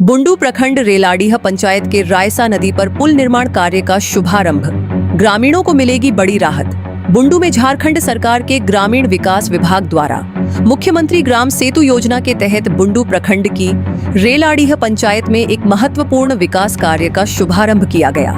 बुंडू प्रखंड रेलाडीह पंचायत के रायसा नदी पर पुल निर्माण कार्य का शुभारंभ। ग्रामीणों को मिलेगी बड़ी राहत। बुंडू में झारखंड सरकार के ग्रामीण विकास विभाग द्वारा मुख्यमंत्री ग्राम सेतु योजना के तहत बुंडू प्रखंड की रेलाडीह पंचायत में एक महत्वपूर्ण विकास कार्य का शुभारंभ किया गया।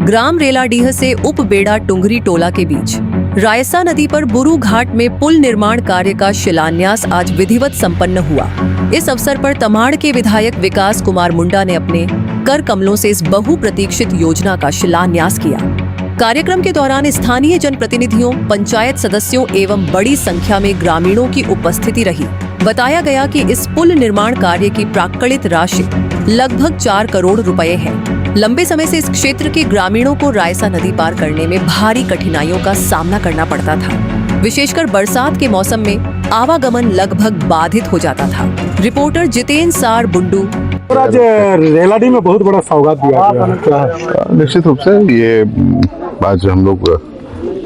ग्राम रेलाडीह से उप बेड़ा टुंगरी टोला के बीच रायसा नदी पर बुरू घाट में पुल निर्माण कार्य का शिलान्यास आज विधिवत संपन्न हुआ। इस अवसर पर तमाड़ के विधायक विकास कुमार मुंडा ने अपने कर कमलों से इस बहुप्रतीक्षित योजना का शिलान्यास किया। कार्यक्रम के दौरान स्थानीय जनप्रतिनिधियों, पंचायत सदस्यों एवं बड़ी संख्या में ग्रामीणों की उपस्थिति रही। बताया गया कि इस पुल निर्माण कार्य की प्राक्कलित राशि लगभग 4 करोड़ रुपए है। लंबे समय से इस क्षेत्र के ग्रामीणों को रायसा नदी पार करने में भारी कठिनाइयों का सामना करना पड़ता था। विशेषकर बरसात के मौसम में आवागमन लगभग बाधित हो जाता था। रिपोर्टर जितेंद्र सार, बुंडू। आज रेलाडी में बहुत बड़ा सौगात दिया गया। निश्चित रूप से ये आज हम लोग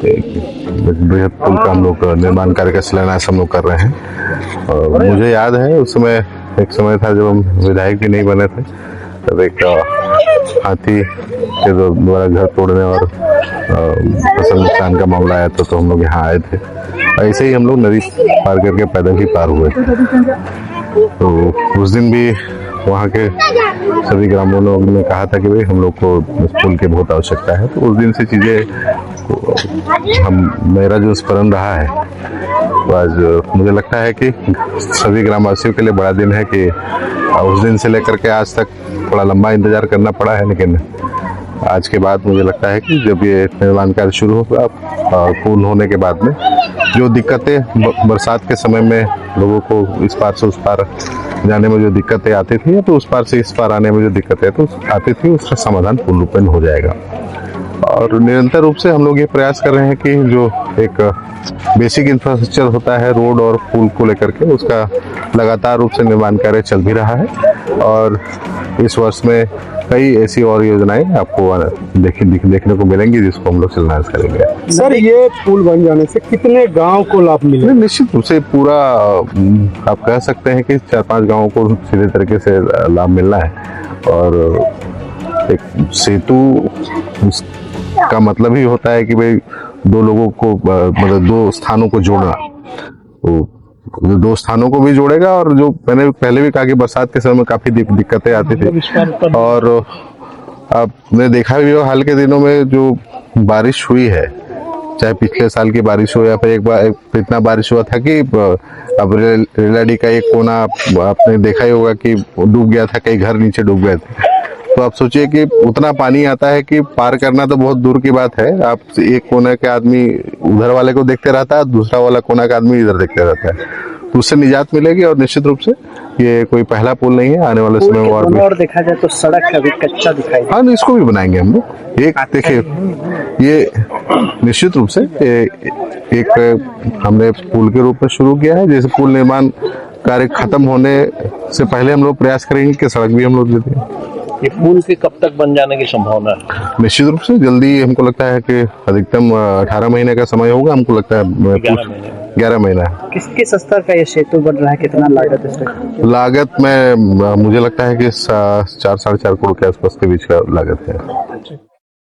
बृहद पुल का हम लोग निर्माण कार्य का शिलान्यास हम लोग कर रहे हैं। मुझे याद है उस समय एक समय था जब हम विधायक भी नहीं बने थे, तब एक हाथी के द्वारा घर तोड़ने और फसल नुकसान का मामला आया था, तो हम लोग यहाँ आए थे। ऐसे ही हम लोग नदी पार करके पैदल ही पार हुए थे। तो उस दिन भी वहाँ के सभी ग्रामीणों ने कहा था कि भाई हम लोग को इस पुल की बहुत आवश्यकता है। तो उस दिन से चीज़ें मेरा जो स्मरण रहा है, तो आज मुझे लगता है कि सभी ग्रामवासियों के लिए बड़ा दिन है कि उस दिन से लेकर के आज तक थोड़ा लंबा इंतजार करना पड़ा है, लेकिन आज के बाद मुझे लगता है कि जब ये निर्माण कार्य शुरू होगा, पूर्ण होने के बाद में जो दिक्कतें बरसात के समय में लोगों को इस पार से उस पार जाने में जो दिक्कतें आती थी, तो उस पार से इस पार आने में जो दिक्कतें तो आती थी, उसका समाधान पूर्ण रूप में हो जाएगा। और निरंतर रूप से हम लोग ये प्रयास कर रहे हैं कि जो एक बेसिक इंफ्रास्ट्रक्चर होता है रोड और पुल को लेकर के, उसका लगातार रूप से निर्माण कार्य चल भी रहा है। और इस वर्ष में कई ऐसी और योजनाएं आपको देखने को मिलेंगी, जिसको हम लोग शिलान्यास करेंगे। सर, ये पुल बन जाने से कितने गांव को लाभ मिलेगा? निश्चित रूप से पूरा आप कह सकते हैं कि 4-5 गांवों को सीधे तरीके से लाभ मिलना है। और एक सेतु का मतलब ही होता है कि भाई दो लोगों को मतलब दो स्थानों को जोड़ना। तो दो स्थानों को भी जोड़ेगा, और जो मैंने पहले भी कहा कि बरसात के समय में काफी दिक्कतें आती थी। और आपने देखा भी हो हाल के दिनों में जो बारिश हुई है, चाहे पिछले साल की बारिश हो या फिर एक बार इतना बारिश हुआ था कि अब रेलाडी का एक कोना आपने देखा ही होगा कि डूब गया था, कई घर नीचे डूब गए थे। तो आप सोचिए कि उतना पानी आता है कि पार करना तो बहुत दूर की बात है। आप एक कोने के आदमी उधर वाले को देखते रहता है, दूसरा वाला कोना का आदमी इधर देखते रहता है। तो उससे निजात मिलेगी। और निश्चित रूप से ये कोई पहला पुल नहीं है, आने वाले समय में और देखा जाए तो सड़क अभी कच्चा दिखाई। हाँ, इसको भी बनाएंगे हम लोग। एक देखिए, ये निश्चित रूप से एक हमने पुल के रूप में शुरू किया है। जैसे पुल निर्माण कार्य खत्म होने से पहले हम लोग प्रयास करेंगे कि सड़क भी हम लोग दे दें। ये पुल के कब तक बन जाने की संभावना है? निश्चित रूप से जल्दी। हमको लगता है कि अधिकतम 18 महीने का समय होगा। हमको लगता है 11 महीना। किस स्तर का ये सेतु बन रहा है? कितना लागत है? लागत में मुझे लगता है कि 4-4.5 करोड़ के आसपास के बीच का लागत है।